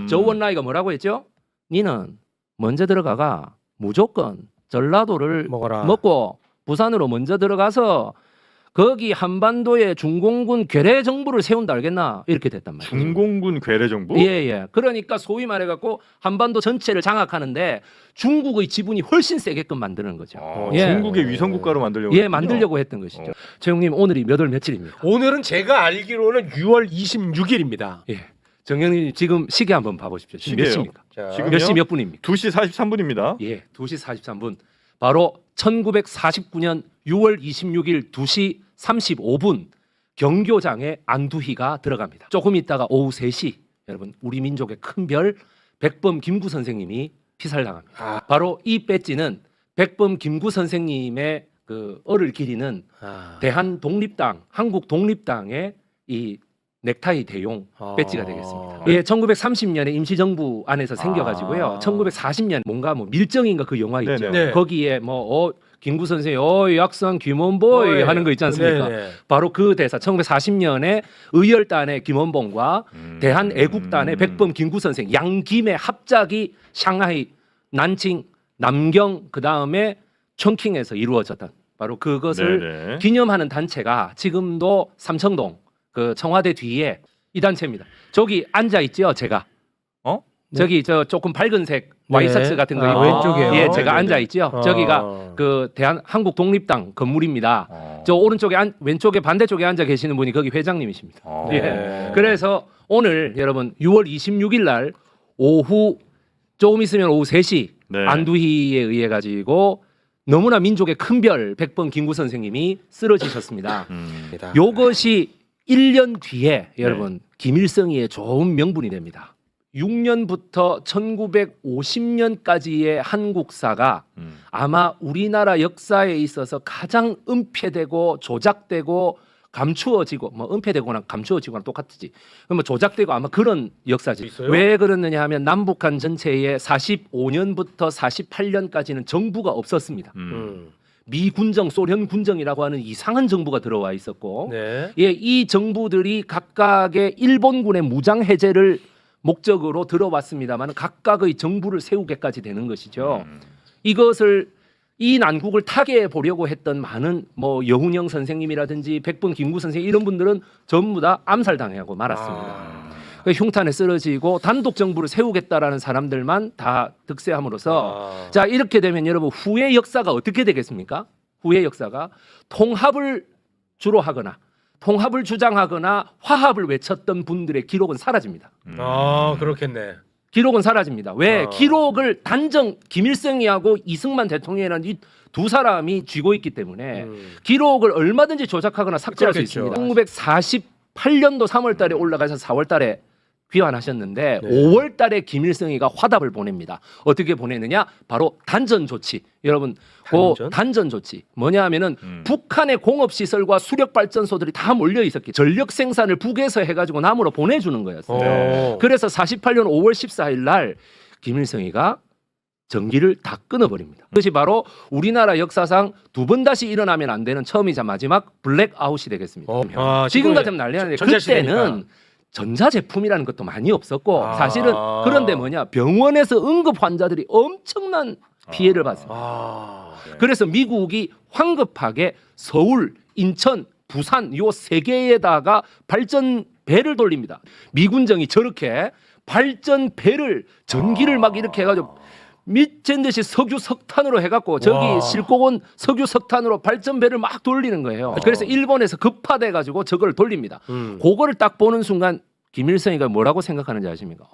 조원라이가 뭐라고 했죠? 니는 먼저 들어가가 무조건 전라도를 먹어라. 먹고 부산으로 먼저 들어가서 거기 한반도에 중공군 괴뢰 정부를 세운다 알겠나? 이렇게 됐단 말이에요. 중공군 괴뢰 정부? 예. 그러니까 소위 말해갖고 한반도 전체를 장악하는데 중국의 지분이 훨씬 세게끔 만드는 거죠. 예. 중국의 위성 국가로 만들려고. 예, 만들려고 했던 것이죠. 최영님 오늘이 몇 월 며칠입니까? 오늘은 제가 알기로는 6월 26일입니다. 예. 정영님 지금 시계 한번 봐보십시오. 지금 몇 시계요? 시입니까? 자, 지금요? 몇 시 몇 분입니까? 2시 43분입니다. 예, 2시 43분. 바로 1949년 6월 26일 2시 35분 경교장에 안두희가 들어갑니다. 조금 있다가 오후 3시 여러분 우리 민족의 큰 별 백범 김구 선생님이 피살당합니다. 바로 이 배지는 백범 김구 선생님의 그 얼을 기리는 대한 독립당, 한국 독립당의 이 넥타이 대용 배지가 되겠습니다. 예, 1930년에 임시정부 안에서 생겨가지고요. 1940년 뭔가 뭐 밀정인가 그 영화 있죠. 네네. 거기에 뭐 김구 선생이 약산 김원보이 하는 거 있지 않습니까? 네네. 바로 그 대사 1940년에 의열단의 김원봉과 대한 애국단의 백범 김구 선생 양김의 합작이 샹하이, 난칭, 남경 그 다음에 청킹에서 이루어졌던 바로 그것을 네네. 기념하는 단체가 지금도 삼청동 그 청와대 뒤에 이 단체입니다. 저기 앉아 있죠, 제가. 저기 저 조금 밝은색 와이셔츠 같은 거 입고 왼쪽이에요. 예, 제가 네네네. 앉아 있죠. 저기가 그 대한 한국 독립당 건물입니다. 저 오른쪽에 왼쪽에 반대쪽에 앉아 계시는 분이 거기 회장님이십니다. 예. 그래서 오늘 여러분 6월 26일 날 오후 조금 있으면 오후 3시 네. 안두희에 의해 가지고 너무나 민족의 큰별 백범 김구 선생님이 쓰러지셨습니다. 요것이 1년 뒤에 여러분 김일성이의 좋은 명분이 됩니다. 6년부터 1950년까지의 한국사가 아마 우리나라 역사에 있어서 가장 은폐되고 조작되고 감추어지고 뭐 은폐되거나 감추어지거나 똑같지. 그럼 조작되고 아마 그런 역사지. 있어요? 왜 그러느냐 하면 남북한 전체에 45년부터 48년까지는 정부가 없었습니다. 미 군정, 소련 군정이라고 하는 이상한 정부가 들어와 있었고, 네. 예, 이 정부들이 각각의 일본군의 무장 해제를 목적으로 들어왔습니다만 각각의 정부를 세우게까지 되는 것이죠. 이것을 이 난국을 타개해 보려고 했던 많은 뭐 여훈영 선생님이라든지 백범 김구 선생님 이런 분들은 전부 다 암살당하고 말았습니다. 그 흉탄에 쓰러지고 단독 정부를 세우겠다라는 사람들만 다 득세함으로써 자 이렇게 되면 여러분 후의 역사가 어떻게 되겠습니까? 후의 역사가 통합을 주로 하거나 통합을 주장하거나 화합을 외쳤던 분들의 기록은 사라집니다. 그렇겠네. 기록은 사라집니다. 왜? 기록을 단정 김일성이하고 이승만 대통령이라는 이 두 사람이 쥐고 있기 때문에 기록을 얼마든지 조작하거나 삭제할 그렇겠죠. 수 있습니다. 1948년도 3월 달에 올라가서 4월 달에 귀환하셨는데 네. 5월 달에 김일성이가 화답을 보냅니다. 어떻게 보내느냐? 바로 단전 조치. 여러분, 단전 조치. 뭐냐 하면은 북한의 공업 시설과 수력 발전소들이 다 몰려 있었기. 전력 생산을 북에서 해 가지고 남으로 보내 주는 거였어요. 그래서 48년 5월 14일 날 김일성이가 전기를 다 끊어 버립니다. 그것이 바로 우리나라 역사상 두 번 다시 일어나면 안 되는 처음이자 마지막 블랙아웃이 되겠습니다. 지금 같으면 난리 나는데 그때는 전자제품이라는 것도 많이 없었고 사실은 그런데 뭐냐 병원에서 응급 환자들이 엄청난 피해를 받습니다. 그래서 미국이 황급하게 서울, 인천, 부산 요 세 개에다가 발전배를 돌립니다. 미군정이 저렇게 발전배를 전기를 막 이렇게 해가지고 미친 듯이 석유 석탄으로 해갖고 저기 실고온 석유 석탄으로 발전배를 막 돌리는 거예요. 그래서 일본에서 급파돼 가지고 저걸 돌립니다. 그거를 딱 보는 순간 김일성이가 뭐라고 생각하는지 아십니까?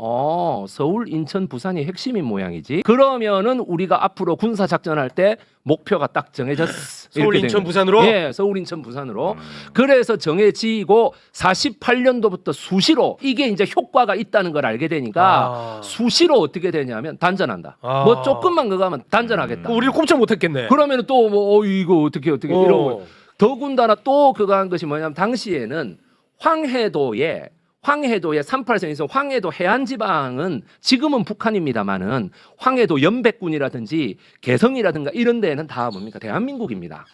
서울, 인천, 부산이 핵심인 모양이지. 그러면은 우리가 앞으로 군사 작전할 때 목표가 딱 정해졌어. 서울, 인천, 부산으로? 예, 서울, 인천, 부산으로. 그래서 정해지고 48년도부터 수시로 이게 이제 효과가 있다는 걸 알게 되니까 수시로 어떻게 되냐면 단전한다. 뭐 조금만 그거 하면 단전하겠다. 우리를 꼼짝 못했겠네. 그러면은 또 뭐 이거 어떻게 이러고 더군다나 또 그거 한 것이 뭐냐면 당시에는 황해도에 38선에서 황해도 해안지방은 지금은 북한입니다만은 황해도 연백군이라든지 개성이라든가 이런 데는 다 뭡니까 대한민국입니다.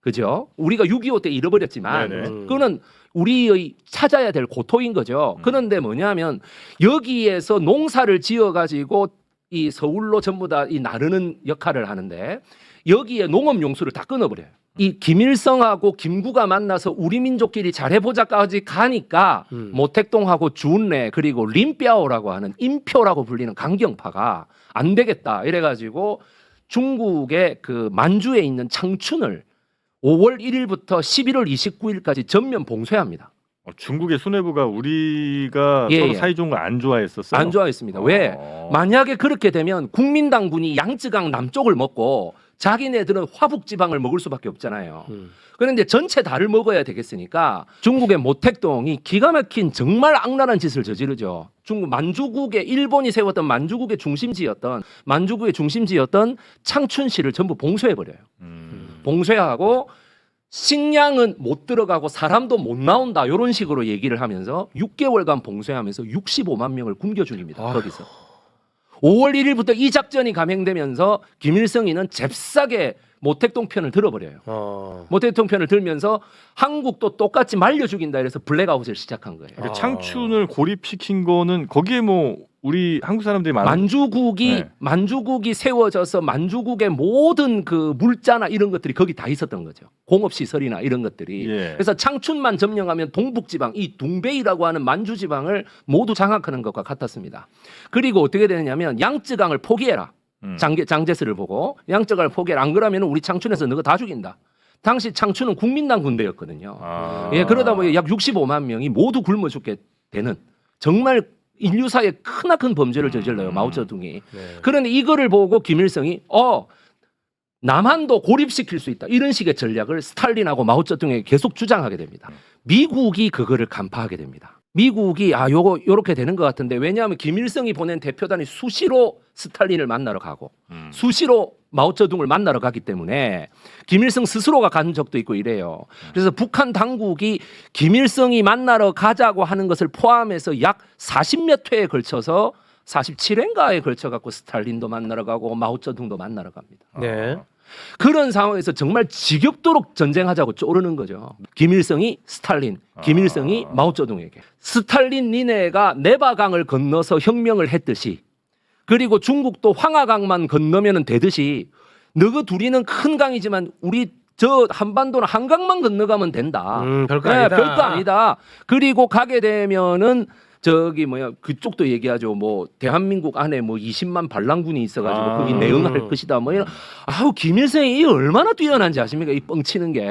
그죠? 우리가 6.25 때 잃어버렸지만 네네. 그거는 우리의 찾아야 될 고토인 거죠. 그런데 뭐냐면 여기에서 농사를 지어가지고 이 서울로 전부 다 이 나르는 역할을 하는데 여기에 농업 용수를 다 끊어버려요. 이 김일성하고 김구가 만나서 우리 민족끼리 잘해보자까지 가니까 모택동하고 준내 그리고 림뼈오라고 하는 인표라고 불리는 강경파가 안 되겠다 이래가지고 중국의 그 만주에 있는 창춘을 5월 1일부터 11월 29일까지 전면 봉쇄합니다. 중국의 수뇌부가 우리가 예, 서로 예. 사이 좋은 거 안 좋아했었어요. 안 좋아했습니다. 왜? 만약에 그렇게 되면 국민당군이 양쯔강 남쪽을 먹고 자기네들은 화북지방을 먹을 수밖에 없잖아요. 그런데 전체 다를 먹어야 되겠으니까 중국의 모택동이 기가 막힌 정말 악랄한 짓을 저지르죠. 중국 만주국의 일본이 세웠던 만주국의 중심지였던 창춘시를 전부 봉쇄해버려요. 봉쇄하고 식량은 못 들어가고 사람도 못 나온다 이런 식으로 얘기를 하면서 6개월간 봉쇄하면서 65만 명을 굶겨 죽입니다. 거기서 5월 1일부터 이 작전이 감행되면서 김일성이는 잽싸게 모택동 편을 들어버려요. 모택동 편을 들면서 한국도 똑같이 말려 죽인다 이래서 블랙아웃을 시작한 거예요. 그러니까 창춘을 고립시킨 거는 거기에 뭐 우리 한국 사람들이 많은 만주국이 세워져서 만주국의 모든 그 물자나 이런 것들이 거기 다 있었던 거죠. 공업시설이나 이런 것들이. 예. 그래서 창춘만 점령하면 동북지방 이 둥베이라고 하는 만주지방을 모두 장악하는 것과 같았습니다. 그리고 어떻게 되느냐면 양쯔강을 포기해라. 장제스를 보고 양쯔강을 포기해라. 안 그러면 우리 창춘에서 너가 다 죽인다. 당시 창춘은 국민당 군대였거든요. 예, 그러다 보니 약 65만 명이 모두 굶어 죽게 되는 정말 인류사에 크나큰 범죄를 저질러요. 마오쩌둥이. 그런데 이거를 보고 김일성이 남한도 고립시킬 수 있다. 이런 식의 전략을 스탈린하고 마오쩌둥에게 계속 주장하게 됩니다. 미국이 그거를 간파하게 됩니다. 미국이 요렇게 되는 것 같은데 왜냐하면 김일성이 보낸 대표단이 수시로 스탈린을 만나러 가고 수시로 마오쩌둥을 만나러 가기 때문에 김일성 스스로가 간 적도 있고 이래요. 그래서 북한 당국이 김일성이 만나러 가자고 하는 것을 포함해서 약 40몇 회에 걸쳐서 47회인가에 걸쳐 갖고 스탈린도 만나러 가고 마오쩌둥도 만나러 갑니다. 네. 그런 상황에서 정말 지겹도록 전쟁하자고 쪼르는 거죠. 김일성이 스탈린, 김일성이 마오쩌둥에게. 스탈린 니네가 네바강을 건너서 혁명을 했듯이 그리고 중국도 황하강만 건너면 되듯이 너희 둘이는 큰 강이지만 우리 저 한반도는 한강만 건너가면 된다. 별거 아니다. 별거 아니다. 그리고 가게 되면은 그쪽도 얘기하죠. 뭐 대한민국 안에 뭐 20만 반란군이 있어가지고 거기 내응할 것이다. 뭐 이런 김일성이 이 얼마나 뛰어난지 아십니까? 이 뻥치는 게.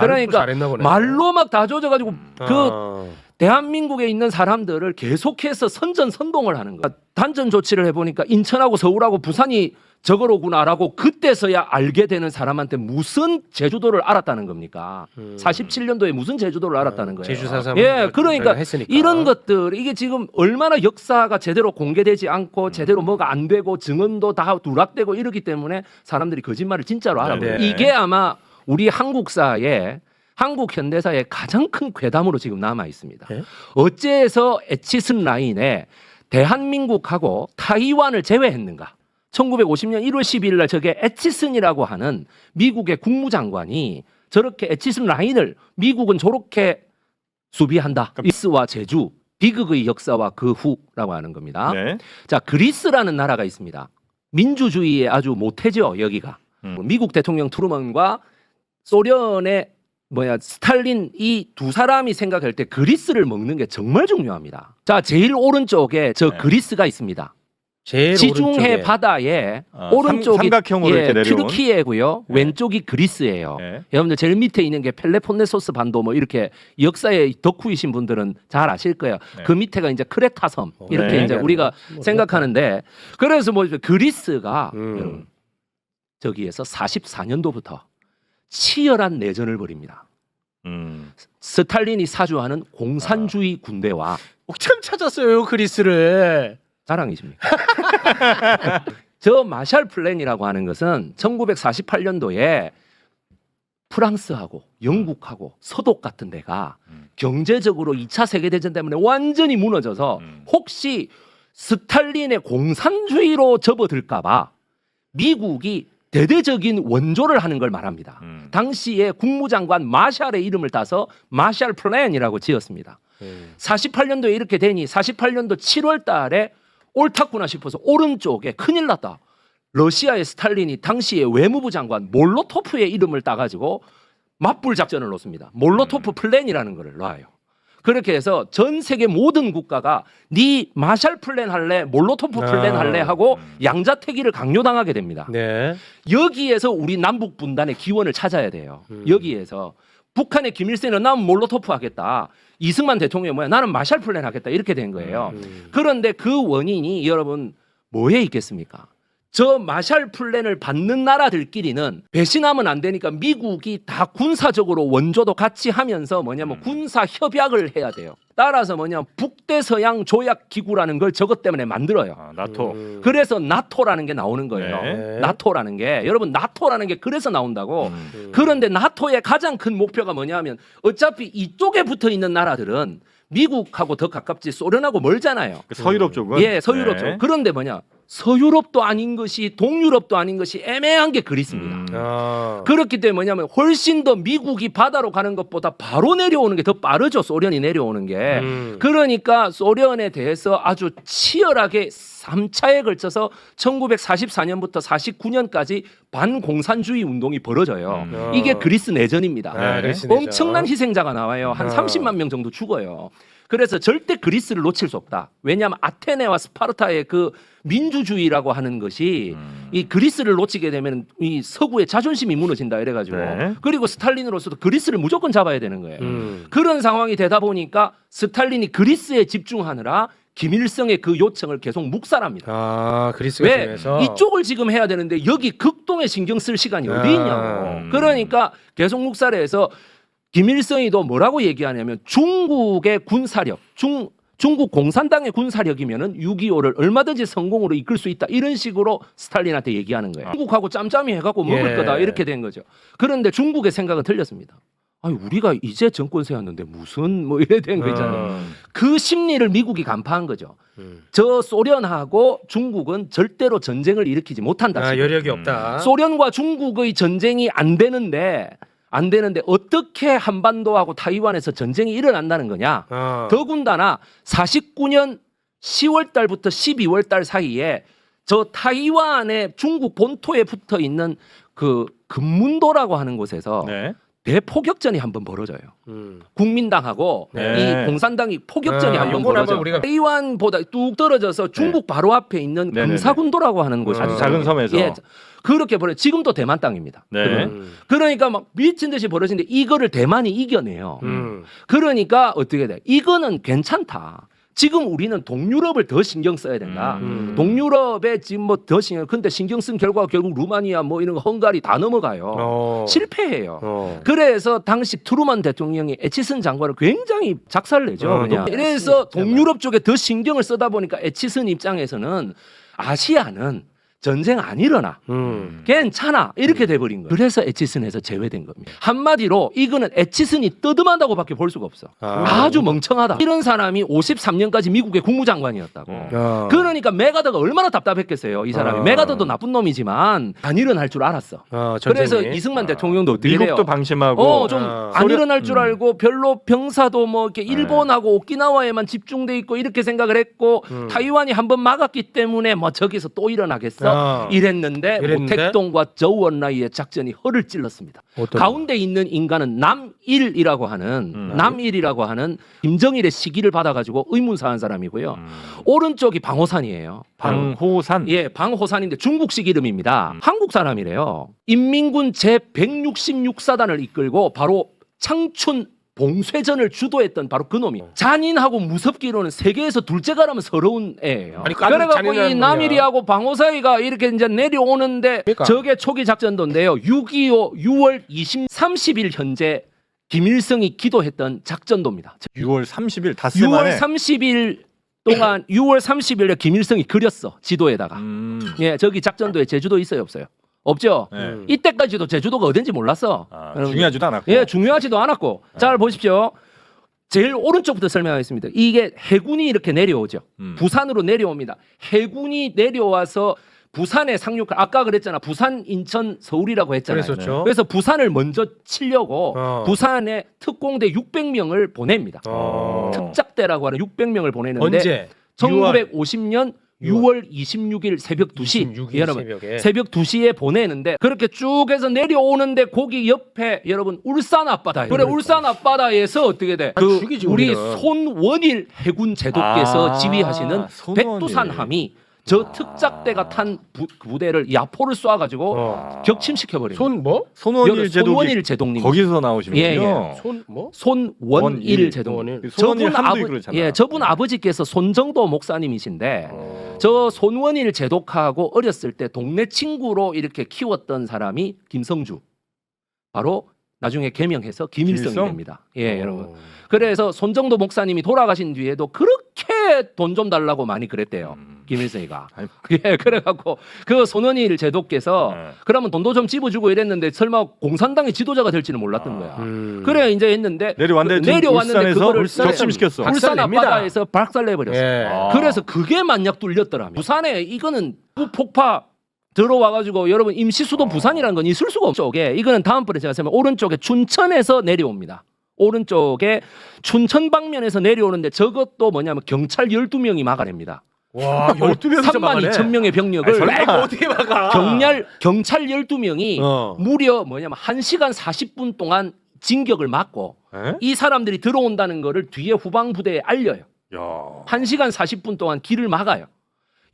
그러니까 말로 막 다 조져가지고 그 대한민국에 있는 사람들을 계속해서 선전선동을 하는 거야. 단전 조치를 해보니까 인천하고 서울하고 부산이 저거로구나라고 그때서야 알게 되는 사람한테 무슨 제주도를 알았다는 겁니까? 47년도에 무슨 제주도를 알았다는 거예요. 제주 4.3 예, 그러니까 이런 것들 이게 지금 얼마나 역사가 제대로 공개되지 않고 제대로 뭐가 안 되고 증언도 다 누락되고 이러기 때문에 사람들이 거짓말을 진짜로 알아요. 이게 아마 우리 한국사에 한국 현대사의 가장 큰 괴담으로 지금 남아 있습니다. 어째서 에치슨 라인에 대한민국하고 타이완을 제외했는가? 1950년 1월 12일 날 저게 에치슨이라고 하는 미국의 국무장관이 저렇게 에치슨 라인을 미국은 저렇게 수비한다. 그리스와 제주, 비극의 역사와 그 후라고 하는 겁니다. 네. 자, 그리스라는 나라가 있습니다. 민주주의에 아주 못해죠, 여기가. 미국 대통령 트루먼과 소련의 스탈린 이 두 사람이 생각할 때 그리스를 먹는 게 정말 중요합니다. 자, 제일 오른쪽에 그리스가 있습니다. 지중해 오른쪽에. 바다에 오른쪽이 삼각형으로 이렇게 내려온 튀르키예고요. 왼쪽이 그리스예요. 여러분들 제일 밑에 있는 게 펠레폰네소스 반도 뭐 이렇게 역사에 덕후이신 분들은 잘 아실 거예요. 그 밑에가 이제 크레타 섬 이렇게 이제 우리가 생각하는데 그래서 그리스가 여러분 저기에서 44년도부터 치열한 내전을 벌입니다. 스탈린이 사주하는 공산주의 군대와 참 찾았어요 그리스를. 자랑이십니까? 저 마샬 플랜이라고 하는 것은 1948년도에 프랑스하고 영국하고 서독 같은 데가 경제적으로 2차 세계대전 때문에 완전히 무너져서 혹시 스탈린의 공산주의로 접어들까 봐 미국이 대대적인 원조를 하는 걸 말합니다. 당시에 국무장관 마샬의 이름을 따서 마샬 플랜이라고 지었습니다. 48년도에 이렇게 되니 48년도 7월 달에 옳았구나 싶어서 오른쪽에 큰일 났다. 러시아의 스탈린이 당시에 외무부 장관 몰로토프의 이름을 따가지고 맞불 작전을 놓습니다. 몰로토프 플랜이라는 걸 놔요. 그렇게 해서 전 세계 모든 국가가 네 마샬 플랜 할래 몰로토프 플랜 할래 하고 양자택일을 강요당하게 됩니다. 네. 여기에서 우리 남북 분단의 기원을 찾아야 돼요. 여기에서 북한의 김일성은 나는 몰로토프 하겠다. 이승만 대통령이 뭐야? 나는 마샬 플랜 하겠다. 이렇게 된 거예요. 그런데 그 원인이 여러분 뭐에 있겠습니까? 저 마샬 플랜을 받는 나라들끼리는 배신하면 안 되니까 미국이 다 군사적으로 원조도 같이 하면서 뭐냐면 군사 협약을 해야 돼요. 따라서 뭐냐면 북대서양 조약 기구라는 걸 저것 때문에 만들어요. 나토. 그래서 나토라는 게 나오는 거예요. 네. 나토라는 게 여러분 나토라는 게 그래서 나온다고. 그런데 나토의 가장 큰 목표가 뭐냐면 어차피 이쪽에 붙어 있는 나라들은 미국하고 더 가깝지 소련하고 멀잖아요. 그 서유럽 쪽은. 예, 서유럽 쪽. 그런데 뭐냐? 서유럽도 아닌 것이 동유럽도 아닌 것이 애매한 게 그리스입니다. 그렇기 때문에 뭐냐면 훨씬 더 미국이 바다로 가는 것보다 바로 내려오는 게 더 빠르죠. 소련이 내려오는 게. 그러니까 소련에 대해서 아주 치열하게 3차에 걸쳐서 1944년부터 49년까지 반공산주의 운동이 벌어져요. 이게 그리스 내전입니다. 그리스 내전. 엄청난 희생자가 나와요. 한 30만 명 정도 죽어요. 그래서 절대 그리스를 놓칠 수 없다. 왜냐하면 아테네와 스파르타의 그 민주주의라고 하는 것이 이 그리스를 놓치게 되면 이 서구의 자존심이 무너진다 이래가지고 네. 그리고 스탈린으로서도 그리스를 무조건 잡아야 되는 거예요. 그런 상황이 되다 보니까 스탈린이 그리스에 집중하느라 김일성의 그 요청을 계속 묵살합니다. 그리스가 왜 중에서 이쪽을 지금 해야 되는데 여기 극동에 신경 쓸 시간이 어디 있냐고. 그러니까 계속 묵살해서 김일성이도 뭐라고 얘기하냐면 중국의 군사력, 중국 공산당의 군사력이면은 6.25를 얼마든지 성공으로 이끌 수 있다 이런 식으로 스탈린한테 얘기하는 거예요. 중국하고 짬짬이 해갖고 먹을 거다 이렇게 된 거죠. 그런데 중국의 생각은 틀렸습니다. 아니 우리가 이제 정권 세웠는데 무슨 뭐 이래 된 거 있잖아요. 그 심리를 미국이 간파한 거죠. 저 소련하고 중국은 절대로 전쟁을 일으키지 못한다. 여력이 없다. 소련과 중국의 전쟁이 안 되는데 어떻게 한반도하고 타이완에서 전쟁이 일어난다는 거냐. 더군다나 49년 10월 달부터 12월 달 사이에 저 타이완의 중국 본토에 붙어 있는 그 금문도라고 하는 곳에서 네. 대포격전이 한번 벌어져요. 국민당하고 네. 이 공산당이 포격전이 한번 요건 벌어져. 한번 우리가 타이완보다 뚝 떨어져서 중국 바로 앞에 있는 네네네. 금사군도라고 하는 곳이 아주 작은 섬에서. 예, 그렇게 벌어. 지금도 대만 땅입니다. 네. 그건. 그러니까 막 미친 듯이 벌어지는데 이거를 대만이 이겨내요. 그러니까 어떻게 돼? 이거는 괜찮다. 지금 우리는 동유럽을 더 신경 써야 된다. 동유럽에 지금 뭐 더 신경. 근데 신경 쓴 결과가 결국 루마니아 뭐 이런 거 헝가리 다 넘어가요. 실패해요. 그래서 당시 트루먼 대통령이 에치슨 장관을 굉장히 작살내죠. 그냥. 그래서 동유럽 쪽에 더 신경을 쓰다 보니까 에치슨 입장에서는 아시아는 전쟁 안 일어나. 괜찮아. 이렇게 돼버린 거예요. 그래서 에치슨에서 제외된 겁니다. 한마디로 이거는 에치슨이 떠듬한다고밖에 볼 수가 없어. 아주 멍청하다. 이런 사람이 53년까지 미국의 국무장관이었다고. 그러니까 메가더가 얼마나 답답했겠어요. 이 사람이. 메가더도 나쁜 놈이지만 안 일어날 줄 알았어. 그래서 이승만 대통령도 어떻게 돼요? 미국도 방심하고 좀 안 일어날 줄 알고 별로 병사도 뭐 이렇게 일본하고 오키나와에만 집중돼 있고 이렇게 생각을 했고 타이완이 한번 막았기 때문에 뭐 저기서 또 일어나겠어 이랬는데 모택동과 저우원라이의 작전이 허를 찔렀습니다. 가운데 있는 인간은 남일이라고 하는 김정일의 시기를 받아가지고 의문사한 사람이고요. 오른쪽이 방호산이에요. 방호산. 예, 방호산인데 중국식 이름입니다. 한국 사람이래요. 인민군 제166사단을 이끌고 바로 창춘 봉쇄전을 주도했던 바로 그 놈이 잔인하고 무섭기로는 세계에서 둘째가라면 서러운 애예요. 그래갖고 이 남일이하고 방호사이가 이렇게 이제 내려오는데 저게 초기 작전도인데요. 6.25 6월 30일 현재 김일성이 기도했던 작전도입니다. 6월 30일 닷새 만에. 6월 30일 동안 6월 30일에 김일성이 그렸어 지도에다가. 예, 저기 작전도에 제주도 있어요, 없어요? 없죠. 이때까지도 제주도가 어딘지 몰랐어. 중요하지도 않았고. 예, 중요하지도 않았고. 잘 보십시오. 제일 오른쪽부터 설명하겠습니다. 이게 해군이 이렇게 내려오죠. 부산으로 내려옵니다. 해군이 내려와서 부산에 상륙 아까 그랬잖아. 부산, 인천, 서울이라고 했잖아요. 그랬었죠. 그래서 부산을 먼저 치려고 부산에 특공대 600명을 보냅니다. 어. 특작대라고 하는 600명을 보내는데 언제? 1950년 6월 26일 새벽 2시 26일 여러분 새벽에. 새벽 2시에 보내는데 그렇게 쭉 해서 내려오는데 거기 옆에 여러분 울산 앞바다에 그래 울산 앞바다에서 어떻게 돼? 그 죽이지, 우리 우리는. 손원일 해군 제독께서 아, 지휘하시는 손원일. 백두산함이 저 특작대가 탄 부대를 야포를 쏴가지고 격침시켜 버립니다. 손 뭐? 손원일 제독이 손원일 제독님 거기서 나오시는군요. 예, 예. 손 뭐? 손원일 제독님. 손원일 함도 그러잖아. 예, 저분 아버지께서 손정도 목사님이신데 저 손원일 제독하고 어렸을 때 동네 친구로 이렇게 키웠던 사람이 김성주. 바로 나중에 개명해서 김일성이 김일성? 됩니다. 예, 여러분. 그래서 손정도 목사님이 돌아가신 뒤에도 그렇게 돈 좀 달라고 많이 그랬대요. 김일성이가. 아니, 예, 그래갖고 그 손원일 제독께서 네. 그러면 돈도 좀 집어주고 이랬는데 설마 공산당의 지도자가 될지는 몰랐던 거야. 그래 이제 했는데 내려왔는데 울산에서 그거를 격침시켰어. 울산 박살냅니다. 앞바다에서 박살내버렸어. 예. 아. 그래서 그게 만약 뚫렸더라면 부산에 이거는 폭파 들어와가지고 여러분 임시수도 부산이라는 건 있을 수가 없죠. 이거는 다음번에 제가 설명 오른쪽에 춘천에서 내려옵니다. 오른쪽에 춘천 방면에서 내려오는데 저것도 뭐냐면 경찰 12명이 막아냅니다. 와, 12명이서 3만 2천 명의 병력을 아이고, 어떻게 막아? 경찰 12명이 무려 뭐냐면 1시간 40분 동안 진격을 막고 에? 이 사람들이 들어온다는 거를 뒤에 후방 부대에 알려요. 야. 1시간 40분 동안 길을 막아요.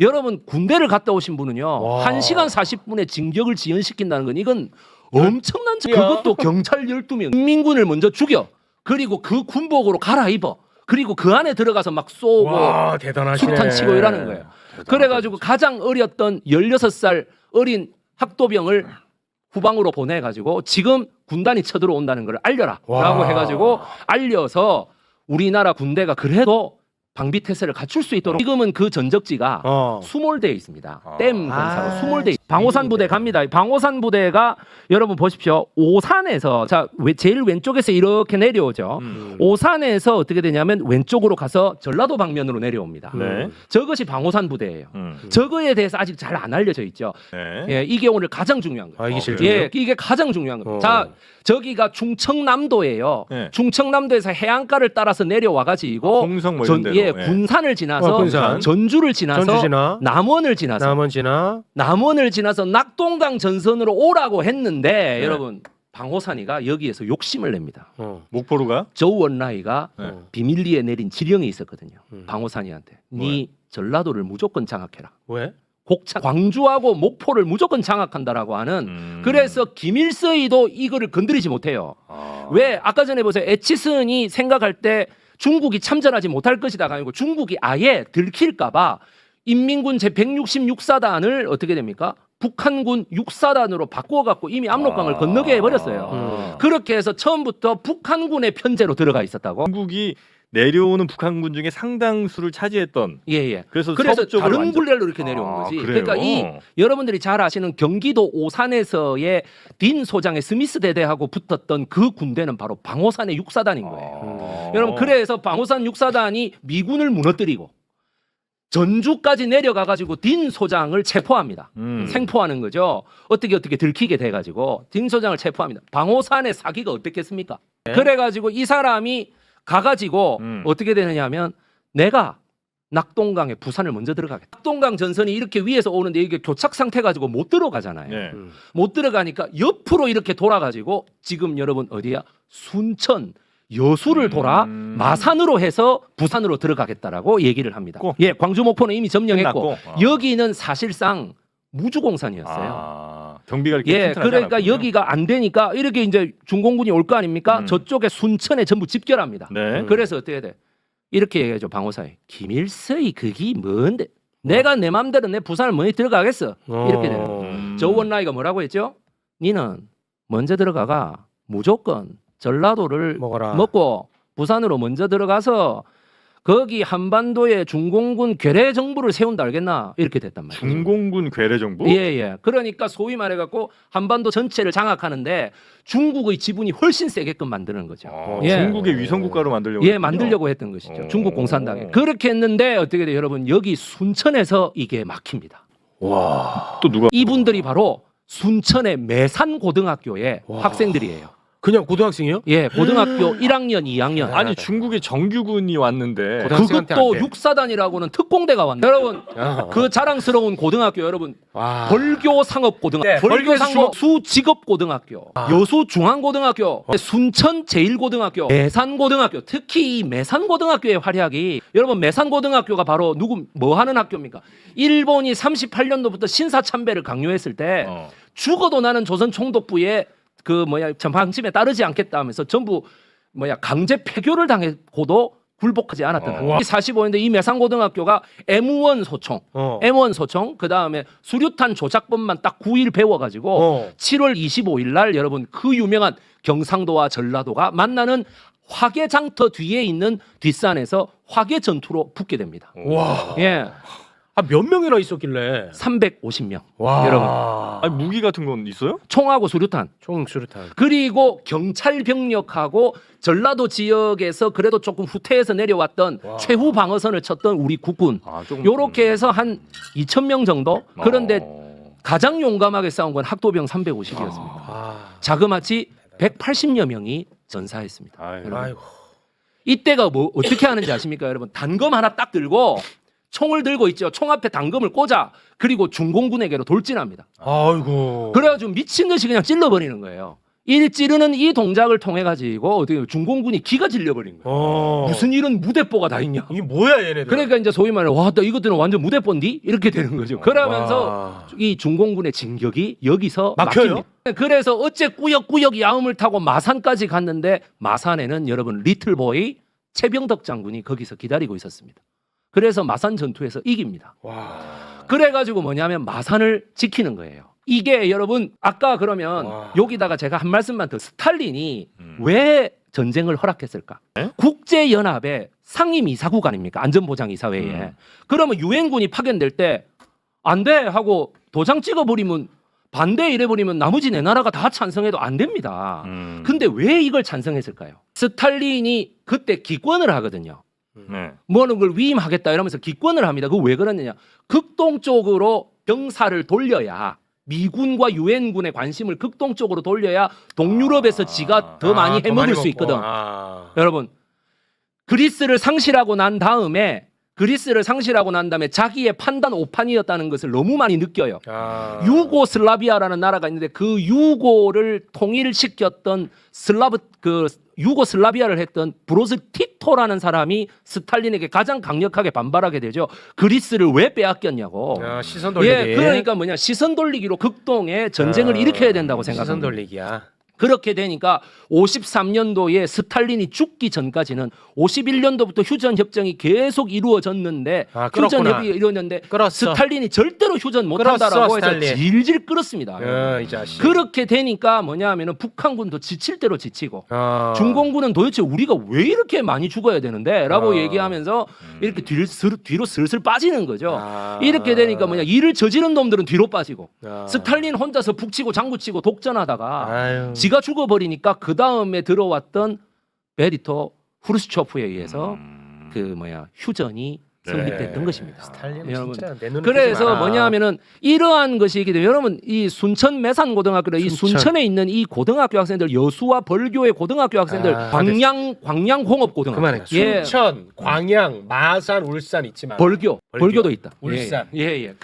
여러분 군대를 갔다 오신 분은요. 와. 1시간 40분에 진격을 지연시킨다는 건 이건 엄청난 그것도 경찰 12명 국민군을 먼저 죽여. 그리고 그 군복으로 갈아입어. 그리고 그 안에 들어가서 막 쏘고 와, 대단하시네. 수류탄 치고 이러는 거예요. 그래가지고 가장 어렸던 16살 어린 학도병을 후방으로 보내가지고 지금 군단이 쳐들어온다는 걸 알려라 라고 와. 해가지고 알려서 우리나라 군대가 그래도 방비태세를 갖출 수 있도록 지금은 그 전적지가 수몰대에 있습니다. 댐 공사로 수몰대 방호산 부대 갑니다. 방호산 부대가 여러분 보십시오. 오산에서 자 제일 왼쪽에서 이렇게 내려오죠. 오산에서 어떻게 되냐면 왼쪽으로 가서 전라도 방면으로 내려옵니다. 네. 저것이 방호산 부대예요. 저거에 대해서 아직 잘 안 알려져 있죠. 네. 예, 이게 오늘 가장 중요한 거예요. 아, 이게 제일 예, 이게 가장 중요한 겁니다. 자, 저기가 충청남도예요. 네. 충청남도에서 해안가를 따라서 내려와 가지고 홍성 뭐 이런 데로. 예, 군산을 지나서 군산. 전주를 지나서 전주 지나. 남원을 지나서 남원을 지나서 낙동강 전선으로 오라고 했는데 여러분 방호산이가 여기에서 욕심을 냅니다. 목포로가? 조원라이가 네. 비밀리에 내린 지령이 있었거든요. 방호산이한테 네 전라도를 무조건 장악해라. 왜? 광주하고 목포를 무조건 장악한다라고 하는 그래서 김일성이도 이거를 건드리지 못해요. 왜? 아까 전에 보세요. 에치슨이 생각할 때 중국이 참전하지 못할 것이다 아니고 중국이 아예 들킬까봐 인민군 제166사단을 어떻게 됩니까? 북한군 6사단으로 바꿔갖고 이미 압록강을 건너게 해버렸어요. 그렇게 해서 처음부터 북한군의 편제로 들어가 있었다고. 중국이 내려오는 북한군 중에 상당수를 차지했던. 예. 그래서 다른 완전... 굴레로 이렇게 내려온 거지. 그래요? 그러니까 이 여러분들이 잘 아시는 경기도 오산에서의 딘 소장의 스미스 대대하고 붙었던 그 군대는 바로 방호산의 6사단인 거예요. 여러분 그래서 방호산 6사단이 미군을 무너뜨리고 전주까지 내려가 가지고 딘 소장을 체포합니다. 생포하는 거죠. 어떻게 들키게 돼 가지고 딘 소장을 체포합니다. 방호산의 사기가 어떻겠습니까? 그래 가지고 이 사람이 가가지고 어떻게 되느냐면 내가 낙동강에 부산을 먼저 들어가겠다. 낙동강 전선이 이렇게 위에서 오는데 이게 교착 상태 가지고 못 들어가잖아요. 네. 못 들어가니까 옆으로 이렇게 돌아가지고 지금 여러분 어디야? 순천 여수를 돌아 마산으로 해서 부산으로 들어가겠다라고 얘기를 합니다. 예, 광주 목포는 이미 점령했고 여기는 사실상 무주공산이었어요. 경비가 이렇게 예, 그러니까 않았군요. 여기가 안 되니까 이렇게 이제 중공군이 올 거 아닙니까? 저쪽에 순천에 전부 집결합니다. 네. 그래서 어떻게 돼? 이렇게 얘기하죠. 방호사에 김일성이 그게 뭔데? 내가 내 맘대로 내 부산을 먼저 들어가겠어. 이렇게 되는 거예요. 조원라이가 뭐라고 했죠? 니는 먼저 들어가가 무조건 전라도를 먹고 부산으로 먼저 들어가서 거기 한반도에 중공군 괴뢰 정부를 세운다 알겠나? 이렇게 됐단 말이에요. 중공군 괴뢰 정부? 예. 그러니까 소위 말해갖고 한반도 전체를 장악하는데 중국의 지분이 훨씬 세게끔 만드는 거죠. 중국의 위성국가로 만들려고. 예, 만들려고 했던 것이죠. 중국 공산당에. 그렇게 했는데 어떻게 돼요, 여러분? 여기 순천에서 이게 막힙니다. 와. 또 누가 이분들이 바로 순천의 매산고등학교의 학생들이에요. 그냥 고등학생이요? 예, 고등학교 1학년, 2학년. 아니 중국의 정규군이 왔는데 고등학생한테 그것도 안 돼. 육사단이라고는 특공대가 왔네. 여러분, 그 자랑스러운 고등학교 여러분, 와. 벌교 상업고등학교, 네, 벌교 벌교에서 상업 수직업고등학교, 여수 중앙고등학교, 순천 제일고등학교, 매산고등학교. 특히 이 매산고등학교의 활약이 여러분 매산고등학교가 바로 뭐 하는 학교입니까? 일본이 38년도부터 신사참배를 강요했을 때 죽어도 나는 조선 총독부의 전방침에 따르지 않겠다 하면서 전부 강제 폐교를 당했고도 굴복하지 않았던 학교. 45년대 이 매산고등학교가 M1 소총, M1 소총, 그 다음에 수류탄 조작법만 딱 9일 배워가지고 7월 25일 날 여러분 그 유명한 경상도와 전라도가 만나는 화개장터 뒤에 있는 뒷산에서 화개 전투로 붙게 됩니다. 와. 예, 몇 명이나 있었길래? 350명. 와. 여러분 아니 무기 같은 건 있어요? 총하고 수류탄. 총수류탄. 그리고 경찰 병력하고 전라도 지역에서 그래도 조금 후퇴해서 내려왔던 최후 방어선을 쳤던 우리 국군. 조금 요렇게 해서 한 2,000명 정도. 그런데 가장 용감하게 싸운 건 학도병 350이었습니다. 자그마치 180여 명이 전사했습니다. 여러분. 아이고. 이때가 어떻게 하는지 아십니까, 여러분? 단검 하나 딱 들고 총을 들고 있죠. 총 앞에 단검을 꽂아. 그리고 중공군에게로 돌진합니다. 아이고. 그래가지고 미친 듯이 그냥 찔러버리는 거예요. 이 찌르는 이 동작을 통해 가지고 어떻게 중공군이 기가 질려버린 거예요. 무슨 이런 무대뽀가 다 있냐. 이게 뭐야 얘네들. 그러니까 이제 소위 말해 와, 나 이것들은 완전 무대뽀인디 이렇게 되는 거죠. 그러면서 와. 이 중공군의 진격이 여기서 막혀요? 막힙니다. 그래서 어째 꾸역꾸역 야음을 타고 마산까지 갔는데 마산에는 여러분 리틀보이 최병덕 장군이 거기서 기다리고 있었습니다. 그래서 마산 전투에서 이깁니다. 와. 그래가지고 뭐냐면 마산을 지키는 거예요. 이게 여러분 아까 그러면 여기다가 제가 한 말씀만 더 스탈린이 왜 전쟁을 허락했을까? 국제연합의 상임이사국 아닙니까? 안전보장이사회에. 그러면 유엔군이 파견될 때 안 돼 하고 도장 찍어버리면 반대 이래버리면 나머지 네 나라가 다 찬성해도 안 됩니다. 근데 왜 이걸 찬성했을까요? 스탈린이 그때 기권을 하거든요. 뭐는 걸 위임하겠다 이러면서 기권을 합니다. 그거 왜 그러느냐? 극동 쪽으로 병사를 돌려야 미군과 유엔군의 관심을 극동 쪽으로 돌려야 동유럽에서 지가 더 많이 해먹을 수 있거든. 여러분 그리스를 상실하고 난 다음에 자기의 판단 오판이었다는 것을 너무 많이 느껴요. 유고슬라비아라는 나라가 있는데 그 유고를 통일시켰던 유고슬라비아를 했던 브로즈 티토라는 사람이 스탈린에게 가장 강력하게 반발하게 되죠. 그리스를 왜 빼앗겼냐고. 시선 돌리기. 예, 그러니까 뭐냐 시선 돌리기로 극동에 전쟁을 일으켜야 된다고 생각합니다. 시선 돌리기야. 그렇게 되니까 53년도에 스탈린이 죽기 전까지는 51년도부터 휴전 협정이 계속 이루어졌는데 휴전 협의가 이루어졌는데 스탈린이 절대로 휴전 못한다라고 해서 질질 끌었습니다. 이 자식. 그렇게 되니까 뭐냐하면은 북한군도 지칠 대로 지치고 중공군은 도대체 우리가 왜 이렇게 많이 죽어야 되는데라고 얘기하면서 이렇게 뒤로 슬슬 빠지는 거죠. 이렇게 되니까 뭐냐 일을 저지른 놈들은 뒤로 빠지고 스탈린 혼자서 북치고 장구치고 독전하다가 지가 죽어버리니까 그 다음에 들어왔던 베리토 후르시초프에 의해서 휴전이 성립됐던 것입니다. 여러분. 그래서 뭐냐하면은 이러한 것이 있기 때문에 여러분 이 순천 매산고등학교는 이 순천에 있는 이 고등학교 학생들 여수와 벌교의 고등학교 학생들 광양공업고등학교 그만해. 순천, 광양, 마산, 울산 있지만 벌교도 있다. 울산. 예.